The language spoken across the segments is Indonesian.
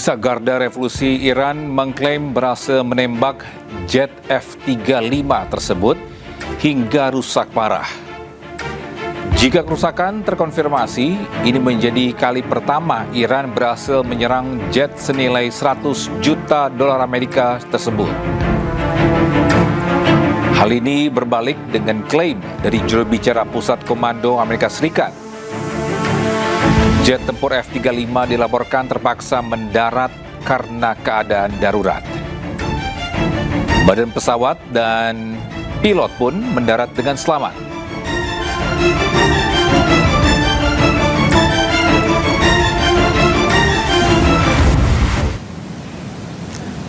Pemirsa, Garda Revolusi Iran mengklaim berhasil menembak jet F-35 tersebut hingga rusak parah. Jika kerusakan terkonfirmasi, ini menjadi kali pertama Iran berhasil menyerang jet senilai 100 juta dolar Amerika tersebut. Hal ini berbalik dengan klaim dari juru bicara Pusat Komando Amerika Serikat. Jet tempur F-35 dilaporkan terpaksa mendarat karena keadaan darurat. Badan pesawat dan pilot pun mendarat dengan selamat.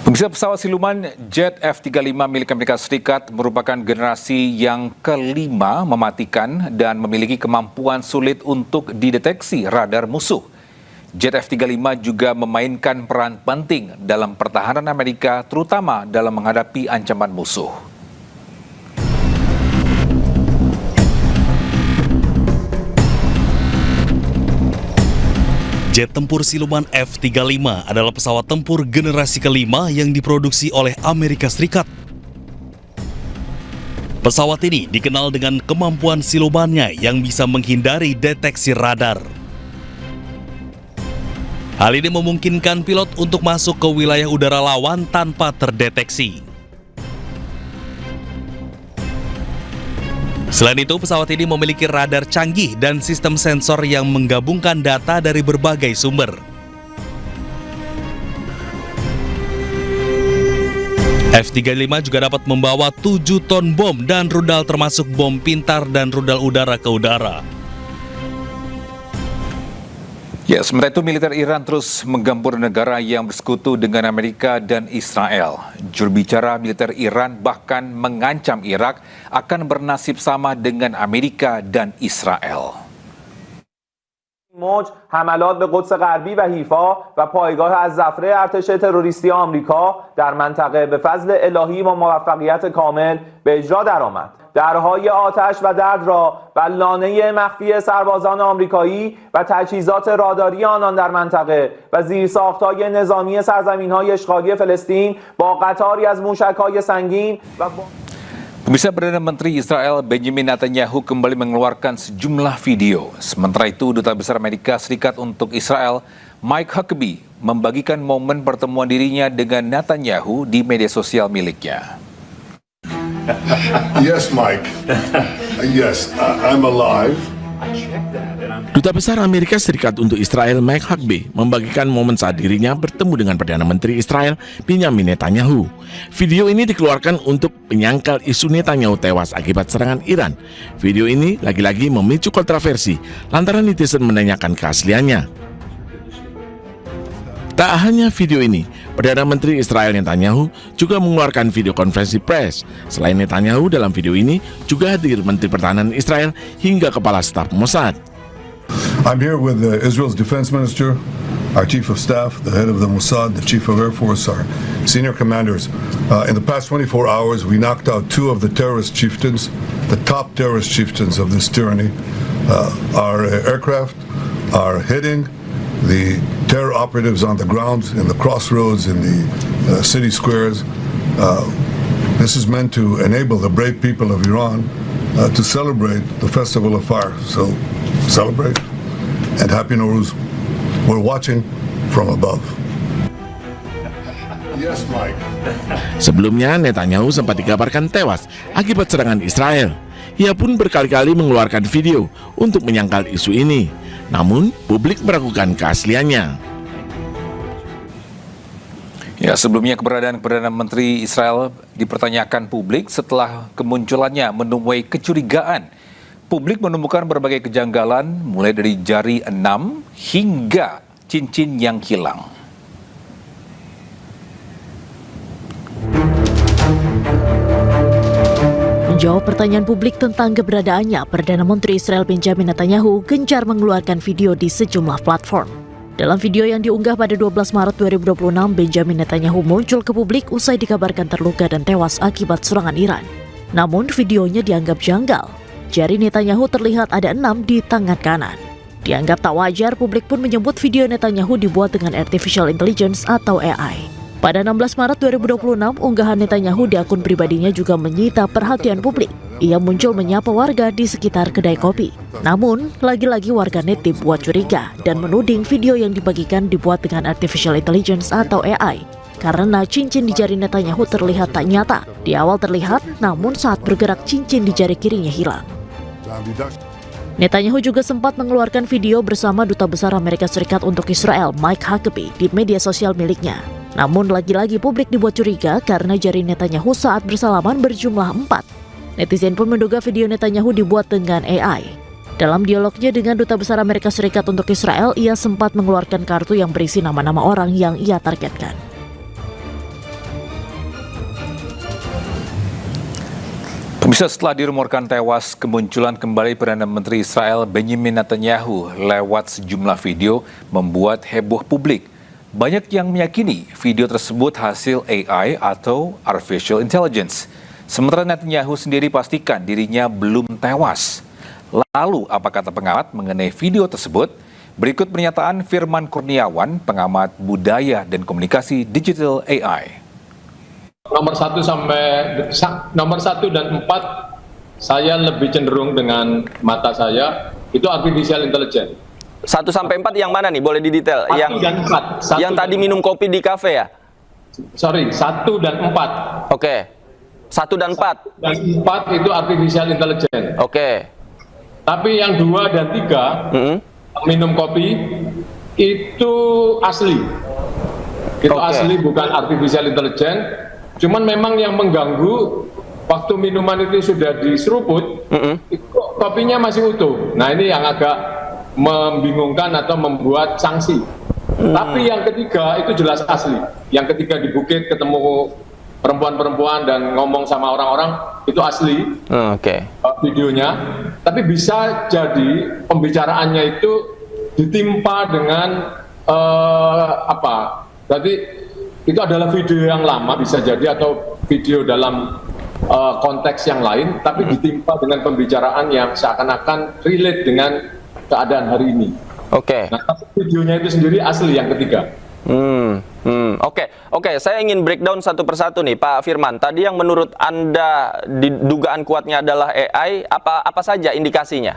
Pemirsa, pesawat siluman jet F-35 milik Amerika Serikat merupakan generasi yang kelima mematikan dan memiliki kemampuan sulit untuk dideteksi radar musuh. Jet F-35 juga memainkan peran penting dalam pertahanan Amerika, terutama dalam menghadapi ancaman musuh. Jet tempur siluman F-35 adalah pesawat tempur generasi kelima yang diproduksi oleh Amerika Serikat. Pesawat ini dikenal dengan kemampuan silumannya yang bisa menghindari deteksi radar. Hal ini memungkinkan pilot untuk masuk ke wilayah udara lawan tanpa terdeteksi. Selain itu, pesawat ini memiliki radar canggih dan sistem sensor yang menggabungkan data dari berbagai sumber. F-35 juga dapat membawa 7 ton bom dan rudal termasuk bom pintar dan rudal udara ke udara. Ya, sementara itu militer Iran terus menggempur negara yang bersekutu dengan Amerika dan Israel. Juru bicara militer Iran bahkan mengancam Irak akan bernasib sama dengan Amerika dan Israel. موج حملات به قدس غربی و حیفا و پایگاه از ظفره ارتش تروریستی آمریکا در منطقه به فضل الهی و موفقیت کامل به اجرا درآمد. درهای آتش و درد را و لانه مخفی سربازان آمریکایی و تجهیزات راداری آنان در منطقه و زیرساخت‌های نظامی سرزمین‌های اشغالی فلسطین با قطاری از موشک‌های سنگین و Pemirsa, Perdana Menteri Israel Benjamin Netanyahu kembali mengeluarkan sejumlah video. Sementara itu, Duta Besar Amerika Serikat untuk Israel, Mike Huckabee, membagikan momen pertemuan dirinya dengan Netanyahu di media sosial miliknya. Yes, Mike. Yes, I'm alive. Duta Besar Amerika Serikat untuk Israel Mike Huckabee membagikan momen saat dirinya bertemu dengan Perdana Menteri Israel Benjamin Netanyahu. Video ini dikeluarkan untuk menyangkal isu Netanyahu tewas akibat serangan Iran. Video ini lagi-lagi memicu kontroversi lantaran netizen menanyakan keasliannya. Tak hanya video ini, Perdana Menteri Israel Netanyahu juga mengeluarkan video konferensi pers. Selain Netanyahu, dalam video ini juga hadir Menteri Pertahanan Israel hingga Kepala Staf Mossad. I'm here with Israel's Defense Minister, our Chief of Staff, the head of the Mossad, the Chief of Air Force, our senior commanders. In the past 24 hours, we knocked out 2 of the terrorist chieftains, the top terrorist chieftains of this tyranny. Our aircraft are hitting the terror operatives on the ground, in the crossroads, in the city squares. This is meant to enable the brave people of Iran to celebrate the Festival of Fire. So celebrate and Happy Nowruz. We're watching from above. Yes, Mike. Sebelumnya, Netanyahu sempat dikabarkan tewas akibat serangan Israel. Ia pun berkali-kali mengeluarkan video untuk menyangkal isu ini. Namun, publik meragukan keasliannya. Ya, sebelumnya keberadaan Perdana Menteri Israel dipertanyakan publik setelah kemunculannya menuai kecurigaan. Publik menemukan berbagai kejanggalan mulai dari jari 6 hingga cincin yang hilang. Menjawab pertanyaan publik tentang keberadaannya, Perdana Menteri Israel Benjamin Netanyahu gencar mengeluarkan video di sejumlah platform. Dalam video yang diunggah pada 12 Maret 2026, Benjamin Netanyahu muncul ke publik usai dikabarkan terluka dan tewas akibat serangan Iran. Namun videonya dianggap janggal. Jari Netanyahu terlihat ada 6 di tangan kanan. Dianggap tak wajar, publik pun menyebut video Netanyahu dibuat dengan artificial intelligence atau AI. Pada 16 Maret 2026, unggahan Netanyahu di akun pribadinya juga menyita perhatian publik. Ia muncul menyapa warga di sekitar kedai kopi. Namun, lagi-lagi warganet dibuat curiga dan menuding video yang dibagikan dibuat dengan artificial intelligence atau AI. Karena cincin di jari Netanyahu terlihat tak nyata. Di awal terlihat, namun saat bergerak cincin di jari kirinya hilang. Netanyahu juga sempat mengeluarkan video bersama Duta Besar Amerika Serikat untuk Israel, Mike Huckabee, di media sosial miliknya. Namun lagi-lagi publik dibuat curiga karena jari Netanyahu saat bersalaman berjumlah 4. Netizen pun menduga video Netanyahu dibuat dengan AI. Dalam dialognya dengan Duta Besar Amerika Serikat untuk Israel, ia sempat mengeluarkan kartu yang berisi nama-nama orang yang ia targetkan. Pemirsa, setelah dirumorkan tewas, kemunculan kembali Perdana Menteri Israel Benjamin Netanyahu lewat sejumlah video membuat heboh publik. Banyak yang meyakini video tersebut hasil AI atau artificial intelligence. Sementara Netanyahu sendiri pastikan dirinya belum tewas. Lalu, apa kata pengamat mengenai video tersebut? Berikut pernyataan Firman Kurniawan, pengamat budaya dan komunikasi digital AI. Nomor 1 dan 4 saya lebih cenderung dengan mata saya itu artificial intelligence. 1 sampai 4 yang mana nih? Boleh didetail? 1 dan 4. Yang tadi minum kopi di kafe ya? Sorry, 1 dan 4. Oke. 1 dan 4. Dan 4 itu artificial intelligence. Oke. Tapi yang 2 dan 3 minum kopi itu asli. Itu Oke. asli, bukan artificial intelligence. Cuman memang yang mengganggu waktu minuman itu sudah diseruput, itu kopinya masih utuh. Nah, ini yang agak membingungkan atau membuat sanksi. Tapi yang ketiga itu jelas asli. Yang ketiga di bukit ketemu perempuan-perempuan dan ngomong sama orang-orang itu asli. Oke. Videonya. Tapi bisa jadi pembicaraannya itu ditimpa dengan berarti itu adalah video yang lama bisa jadi atau video dalam konteks yang lain, tapi ditimpa dengan pembicaraan yang seakan-akan relate dengan keadaan hari ini. Oke. Nah, tapi videonya itu sendiri asli yang ketiga. Oke. Saya ingin breakdown satu persatu nih, Pak Firman. Tadi yang menurut Anda dugaan kuatnya adalah AI, apa saja indikasinya?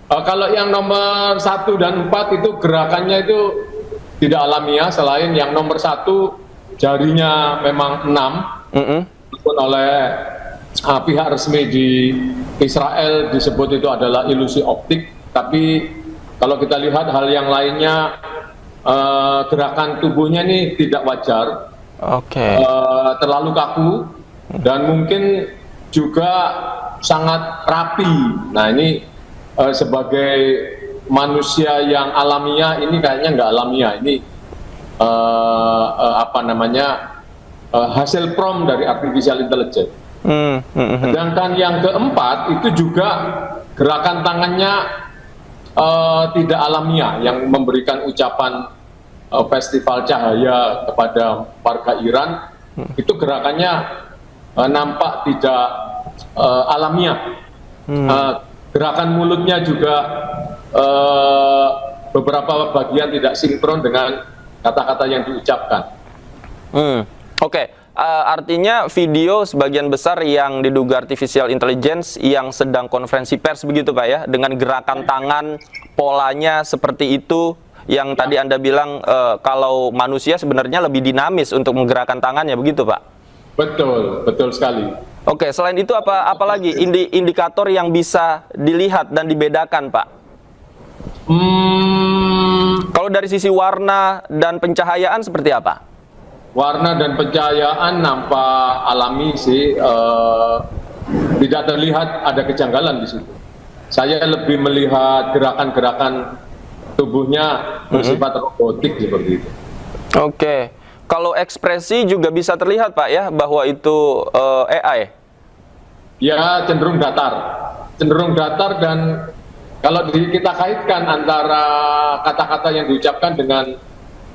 Kalau yang nomor 1 dan 4 itu gerakannya itu tidak alamiah, selain yang nomor 1 jarinya memang 6, walaupun oleh pihak resmi di Israel disebut itu adalah ilusi optik, tapi kalau kita lihat hal yang lainnya, gerakan tubuhnya ini tidak wajar, terlalu kaku, dan mungkin juga sangat rapi. Nah, ini sebagai manusia yang alamiah ini kayaknya nggak alamiah, ini hasil prompt dari artificial intelligence. Sedangkan yang keempat itu juga gerakan tangannya tidak alamiah, yang memberikan ucapan festival cahaya kepada warga Iran, itu gerakannya nampak tidak alamiah. Gerakan mulutnya juga beberapa bagian tidak sinkron dengan kata-kata yang diucapkan. Artinya video sebagian besar yang diduga artificial intelligence yang sedang konferensi pers begitu Pak ya, dengan gerakan tangan polanya seperti itu, yang tadi Anda bilang kalau manusia sebenarnya lebih dinamis untuk menggerakkan tangannya begitu Pak? Betul sekali. Oke, selain itu apa lagi indikator yang bisa dilihat dan dibedakan Pak? Kalau dari sisi warna dan pencahayaan seperti apa? Warna dan pencahayaan nampak alami sih, tidak terlihat ada kejanggalan di situ. Saya lebih melihat gerakan-gerakan tubuhnya bersifat robotik seperti itu. Oke, kalau ekspresi juga bisa terlihat Pak ya bahwa itu AI? Ya, cenderung datar dan kalau kita kaitkan antara kata-kata yang diucapkan dengan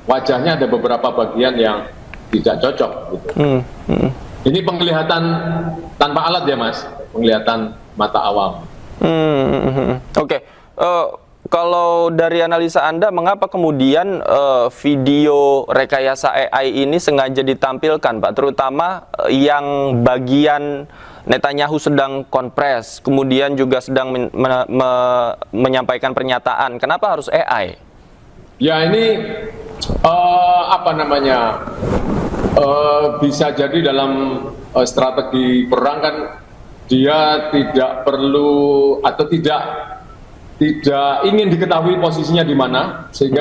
wajahnya, ada beberapa bagian yang tidak cocok gitu. Ini penglihatan tanpa alat ya Mas, penglihatan mata awam. Oke. Kalau dari analisa Anda, mengapa kemudian video rekayasa AI ini sengaja ditampilkan, Pak? Terutama yang bagian Netanyahu sedang konpres, kemudian juga sedang menyampaikan pernyataan. Kenapa harus AI? Ya ini bisa jadi dalam strategi perang kan dia tidak perlu atau tidak ingin diketahui posisinya di mana, sehingga